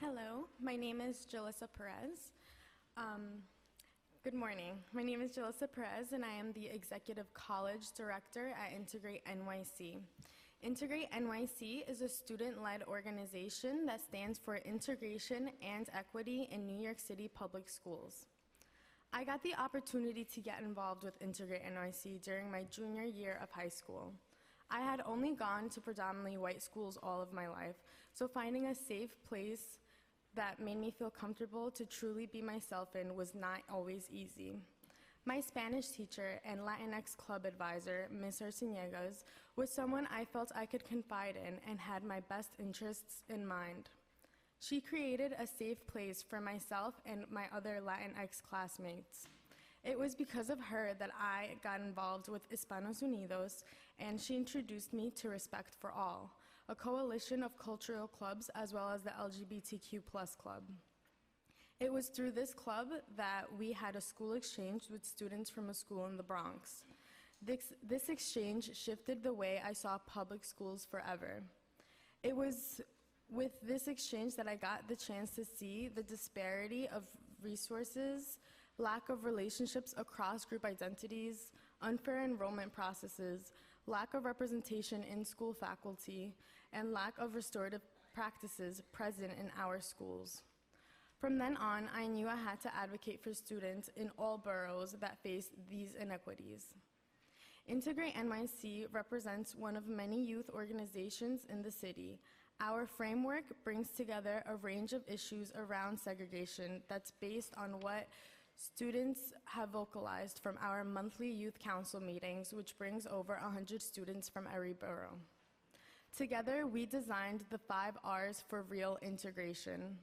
Hello, my name is Jalissa Perez. Good morning. My name is Jalissa Perez, and I am the Executive College Director at Integrate NYC. Integrate NYC is a student-led organization that stands for integration and equity in New York City public schools. I got the opportunity to get involved with Integrate NYC during my junior year of high school. I had only gone to predominantly white schools all of my life, so finding a safe place that made me feel comfortable to truly be myself in was not always easy. My Spanish teacher and Latinx club advisor, Ms. Arciniegas, was someone I felt I could confide in and had my best interests in mind. She created a safe place for myself and my other Latinx classmates. It was because of her that I got involved with Hispanos Unidos, and she introduced me to Respect for All, a coalition of cultural clubs as well as the LGBTQ+ club. It was through this club that we had a school exchange with students from a school in the Bronx. This exchange shifted the way I saw public schools forever. It was with this exchange that I got the chance to see the disparity of resources, lack of relationships across group identities, unfair enrollment processes, lack of representation in school faculty, and lack of restorative practices present in our schools. From then on, I knew I had to advocate for students in all boroughs that face these inequities. Integrate NYC represents one of many youth organizations in the city. Our framework brings together a range of issues around segregation that's based on what students have vocalized from our monthly youth council meetings, which brings over 100 students from every borough. Together, we designed the 5 R's for real integration.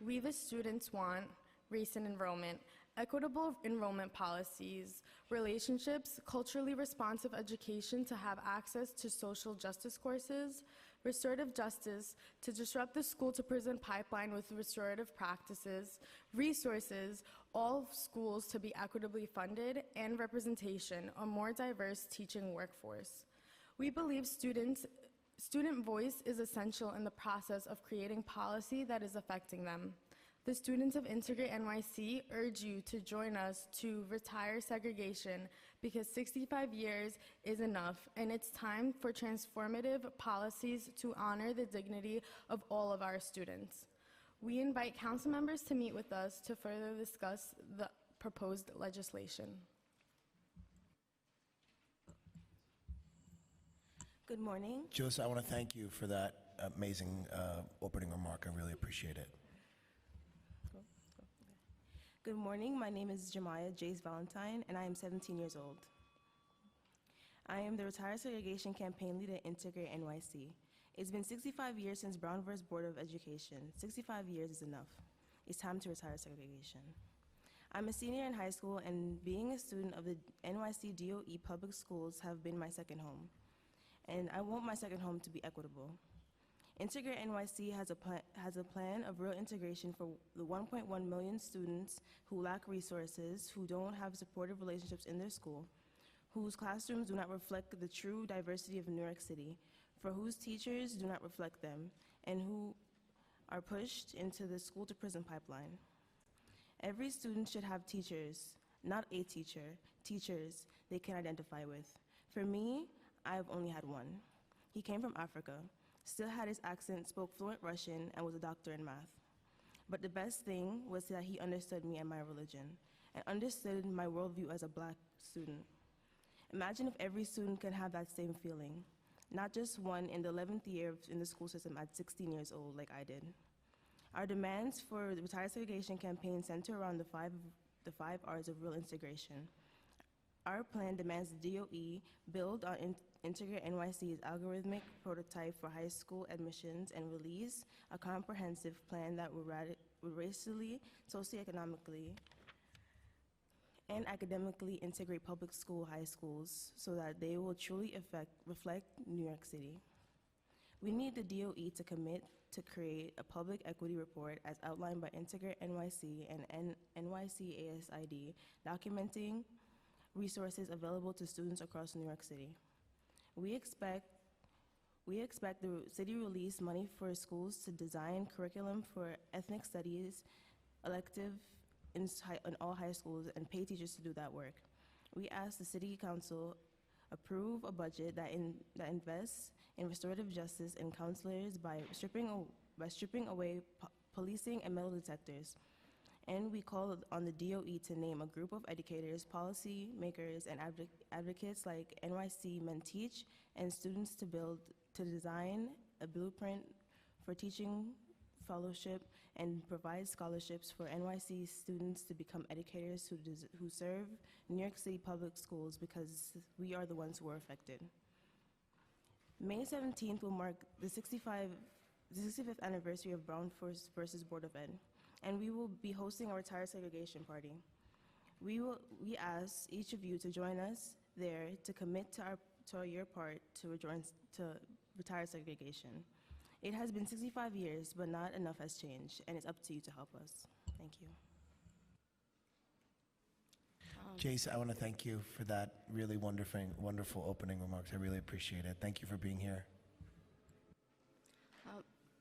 We, the students, want race and enrollment, equitable enrollment policies, relationships, culturally responsive education to have access to social justice courses, restorative justice to disrupt the school-to-prison pipeline with restorative practices, resources, all schools to be equitably funded, and representation, a more diverse teaching workforce. We believe student voice is essential in the process of creating policy that is affecting them. The students of Integrate NYC urge you to join us to retire segregation because 65 years is enough, and it's time for transformative policies to honor the dignity of all of our students. We invite council members to meet with us to further discuss the proposed legislation. Good morning. Joseph, I want to thank you for that amazing opening remark. I really appreciate it. Good morning. My name is Jamya Valentine, and I am 17 years old. I am the Retire Segregation Campaign Leader at Integrate NYC. It's been 65 years since Brown vs. Board of Education. 65 years is enough. It's time to retire segregation. I'm a senior in high school, and being a student of the NYC DOE public schools have been my second home. And I want my second home to be equitable. Integrate NYC has a plan of real integration for the 1.1 million students who lack resources, who don't have supportive relationships in their school, whose classrooms do not reflect the true diversity of New York City, for whose teachers do not reflect them, and who are pushed into the school-to-prison pipeline. Every student should have teachers, not a teacher, teachers they can identify with. For me, I've only had one. He came from Africa, still had his accent, spoke fluent Russian, and was a doctor in math. But the best thing was that he understood me and my religion, and understood my worldview as a Black student. Imagine if every student could have that same feeling, not just one in the 11th year in the school system at 16 years old like I did. Our demands for the Retire Segregation campaign center around the five R's of real integration. Our plan demands the DOE build on Integrate NYC's algorithmic prototype for high school admissions and release a comprehensive plan that would racially, socioeconomically, and academically integrate public school high schools so that they will truly reflect New York City. We need the DOE to commit to create a public equity report as outlined by Integrate NYC and NYC ASID, documenting resources available to students across New York City. We expect We expect the city release money for schools to design curriculum for ethnic studies, elective in all high schools, and pay teachers to do that work. We ask the City Council approve a budget that invests in restorative justice and counselors by stripping away policing and metal detectors. And we call on the DOE to name a group of educators, policy makers, and advocates like NYC Men Teach and students to design a blueprint for teaching fellowship and provide scholarships for NYC students to become educators who serve New York City public schools, because we are the ones who are affected. May 17th will mark the 65th anniversary of Brown versus Board of Ed, and we will be hosting a retired segregation party. We ask each of you to join us there to commit to your part to retire segregation. It has been 65 years, but not enough has changed, and it's up to you to help us. Thank you. Jace, I want to thank you for that really wonderful opening remarks. I really appreciate it. Thank you for being here.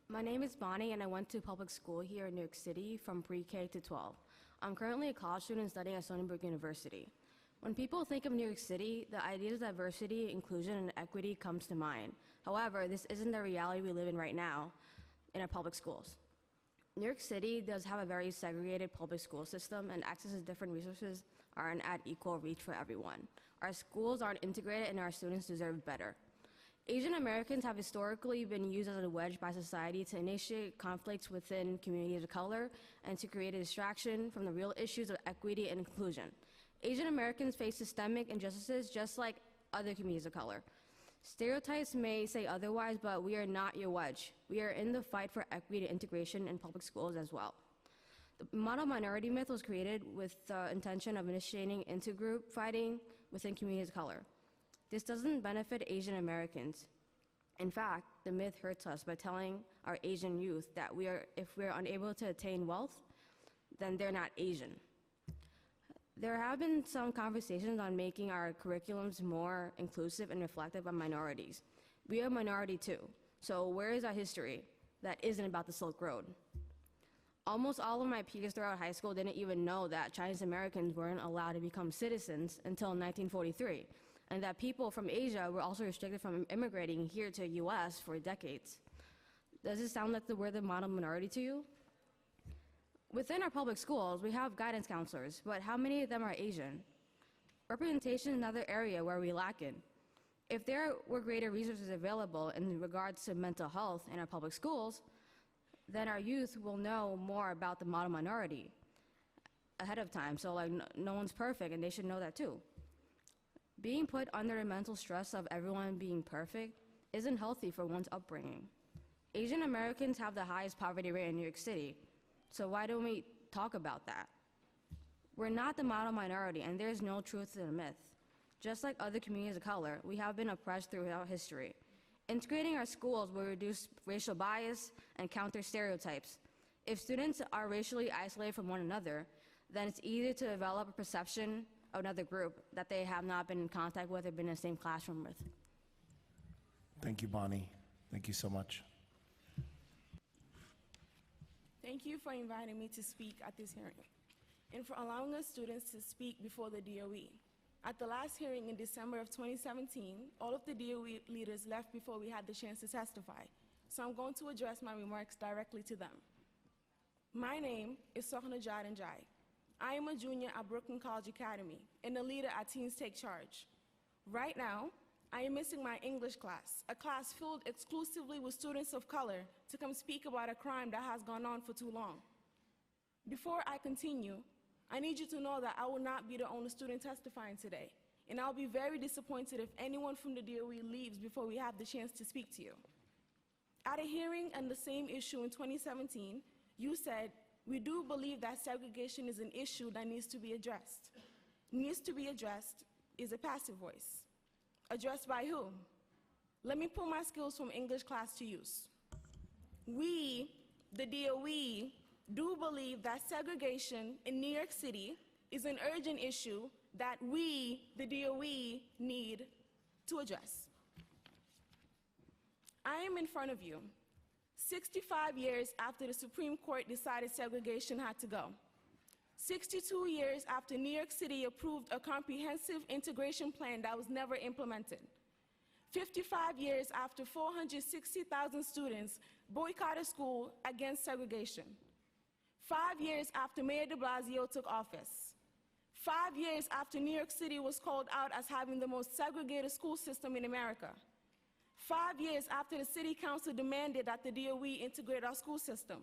My name is Bonnie, and I went to public school here in New York City from pre-K to 12. I'm currently a college student studying at Stony Brook University. When people think of New York City, the ideas of diversity, inclusion, and equity comes to mind. However, this isn't the reality we live in right now in our public schools. New York City does have a very segregated public school system, and access to different resources aren't at equal reach for everyone. Our schools aren't integrated, and our students deserve better. Asian Americans have historically been used as a wedge by society to initiate conflicts within communities of color and to create a distraction from the real issues of equity and inclusion. Asian Americans face systemic injustices just like other communities of color. Stereotypes may say otherwise, but we are not your wedge. We are in the fight for equity and integration in public schools as well. The model minority myth was created with the intention of initiating intergroup fighting within communities of color. This doesn't benefit Asian Americans. In fact, the myth hurts us by telling our Asian youth that if we are unable to attain wealth, then they're not Asian. There have been some conversations on making our curriculums more inclusive and reflective of minorities. We are a minority too, so where is our history that isn't about the Silk Road? Almost all of my peers throughout high school didn't even know that Chinese Americans weren't allowed to become citizens until 1943, and that people from Asia were also restricted from immigrating here to the US for decades. Does it sound like we're the model minority to you? Within our public schools, we have guidance counselors, but how many of them are Asian? Representation is another area where we lack in. If there were greater resources available in regards to mental health in our public schools, then our youth will know more about the model minority ahead of time. So no one's perfect, and they should know that too. Being put under the mental stress of everyone being perfect isn't healthy for one's upbringing. Asian Americans have the highest poverty rate in New York City. So why don't we talk about that? We're not the model minority, and there's no truth to the myth. Just like other communities of color, we have been oppressed throughout history. Integrating our schools will reduce racial bias and counter stereotypes. If students are racially isolated from one another, then it's easy to develop a perception of another group that they have not been in contact with or been in the same classroom with. Thank you, Bonnie. Thank you so much. Thank you for inviting me to speak at this hearing and for allowing us students to speak before the DOE. At the last hearing in December of 2017, all of the DOE leaders left before we had the chance to testify, so I'm going to address my remarks directly to them. My name is Johanna Jarred. I am a junior at Brooklyn College Academy and a leader at Teens Take Charge. Right now, I am missing my English class, a class filled exclusively with students of color to come speak about a crime that has gone on for too long. Before I continue, I need you to know that I will not be the only student testifying today, and I'll be very disappointed if anyone from the DOE leaves before we have the chance to speak to you. At a hearing on the same issue in 2017, you said, "We do believe that segregation is an issue that needs to be addressed." Needs to be addressed is a passive voice. Addressed by who? Let me put my skills from English class to use. We, the DOE, do believe that segregation in New York City is an urgent issue that we, the DOE, need to address. I am in front of you, 65 years after the Supreme Court decided segregation had to go. 62 years after New York City approved a comprehensive integration plan that was never implemented. 55 years after 460,000 students boycotted school against segregation. 5 years after Mayor de Blasio took office. 5 years after New York City was called out as having the most segregated school system in America. 5 years after the City Council demanded that the DOE integrate our school system.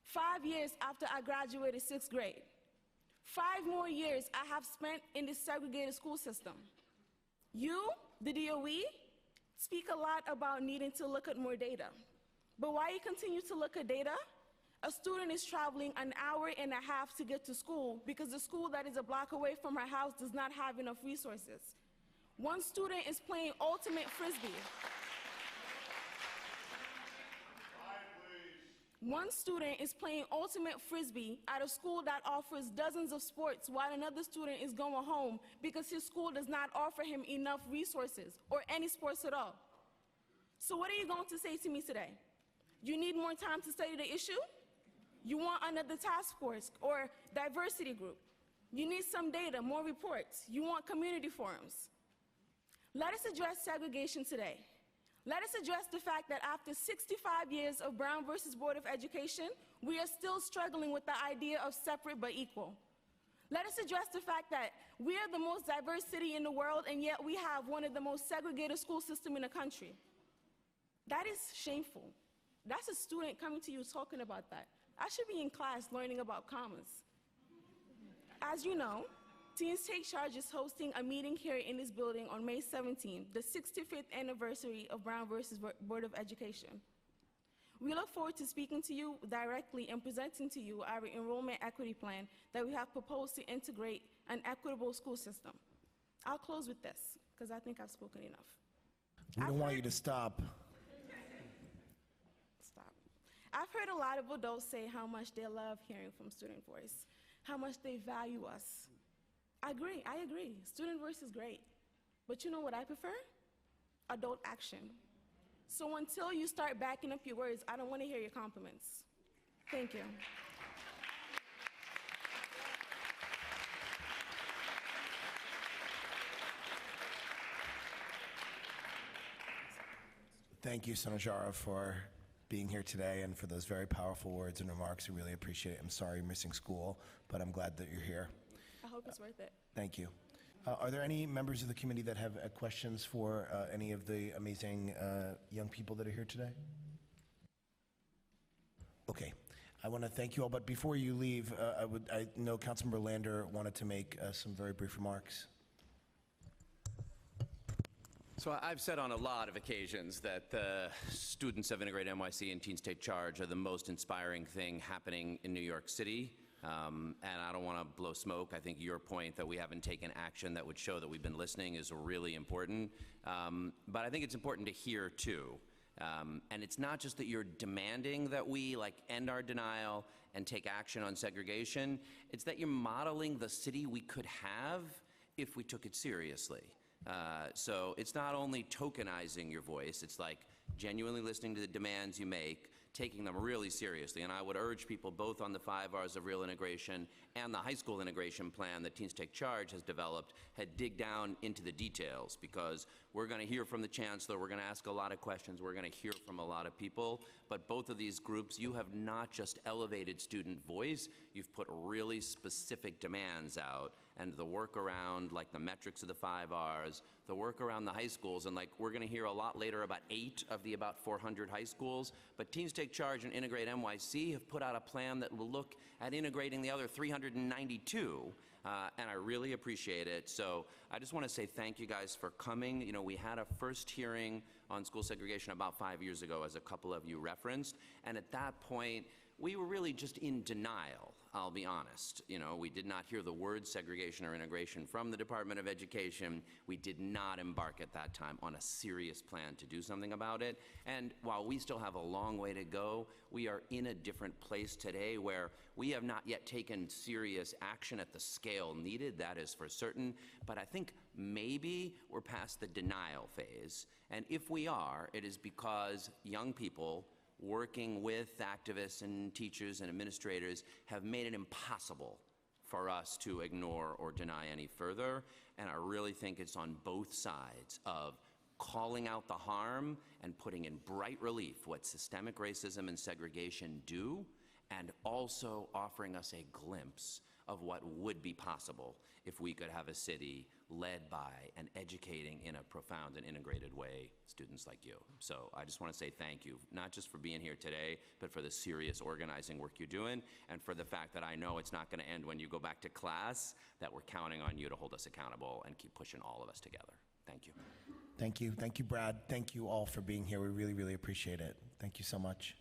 5 years after I graduated 6th grade. 5 more years I have spent in this segregated school system. You, the DOE, speak a lot about needing to look at more data. But why you continue to look at data? A student is traveling an hour and a half to get to school because the school that is a block away from her house does not have enough resources. One student is playing ultimate frisbee. One student is playing ultimate frisbee at a school that offers dozens of sports while another student is going home because his school does not offer him enough resources or any sports at all. So what are you going to say to me today? You need more time to study the issue? You want another task force or diversity group? You need some data, more reports. You want community forums. Let us address segregation today. Let us address the fact that after 65 years of Brown versus Board of Education, we are still struggling with the idea of separate but equal. Let us address the fact that we are the most diverse city in the world, and yet we have one of the most segregated school systems in the country. That is shameful. That's a student coming to you talking about that. I should be in class learning about commas. As you know, Teens Take Charge is hosting a meeting here in this building on May 17th, the 65th anniversary of Brown versus Board of Education. We look forward to speaking to you directly and presenting to you our enrollment equity plan that we have proposed to integrate an equitable school system. I'll close with this, because I think I've spoken enough. We don't want you to stop. I've heard a lot of adults say how much they love hearing from student voice, how much they value us. I agree. Student voice is great. But you know what I prefer? Adult action. So until you start backing up your words, I don't want to hear your compliments. Thank you. Thank you, Senator Jarred, for being here today and for those very powerful words and remarks. I really appreciate it. I'm sorry you're missing school, but I'm glad that you're here. I hope it's worth it. Thank you. Are there any members of the committee that have questions for any of the amazing young people that are here today? Okay. I want to thank you all, but before you leave, I know Councilmember Lander wanted to make some very brief remarks. So I've said on a lot of occasions that the students of Integrate NYC and Teens Take Charge are the most inspiring thing happening in New York City. And I don't want to blow smoke. I think your point that we haven't taken action that would show that we've been listening is really important. But I think it's important to hear too. And it's not just that you're demanding that we end our denial and take action on segregation. It's that you're modeling the city we could have if we took it seriously. So it's not only tokenizing your voice, it's like genuinely listening to the demands you make, taking them really seriously. And I would urge people both on the 5 R's of real integration and the high school integration plan that Teens Take Charge has developed, dig down into the details, because we're going to hear from the chancellor, we're going to ask a lot of questions, we're going to hear from a lot of people. But both of these groups, you have not just elevated student voice, you've put really specific demands out. And the work around the metrics of the 5 R's, the work around the high schools, and we're going to hear a lot later about 8 of the about 400 high schools. But Teens Take Charge and Integrate NYC have put out a plan that will look at integrating the other 392, and I really appreciate it. So I just want to say thank you guys for coming. You know, we had a first hearing on school segregation about 5 years ago, as a couple of you referenced, and at that point, we were really just in denial, I'll be honest. You know, we did not hear the word segregation or integration from the Department of Education. We did not embark at that time on a serious plan to do something about it. And while we still have a long way to go, we are in a different place today where we have not yet taken serious action at the scale needed, that is for certain. But I think maybe we're past the denial phase. And if we are, it is because young people working with activists and teachers and administrators have made it impossible for us to ignore or deny any further. And I really think it's on both sides of calling out the harm and putting in bright relief what systemic racism and segregation do, and also offering us a glimpse of what would be possible if we could have a city led by and educating in a profound and integrated way students like you. So I just want to say thank you, not just for being here today, but for the serious organizing work you're doing, and for the fact that I know it's not going to end when you go back to class, that we're counting on you to hold us accountable and keep pushing all of us together. Thank you. Thank you. Thank you, Brad. Thank you all for being here. We really, really appreciate it. Thank you so much.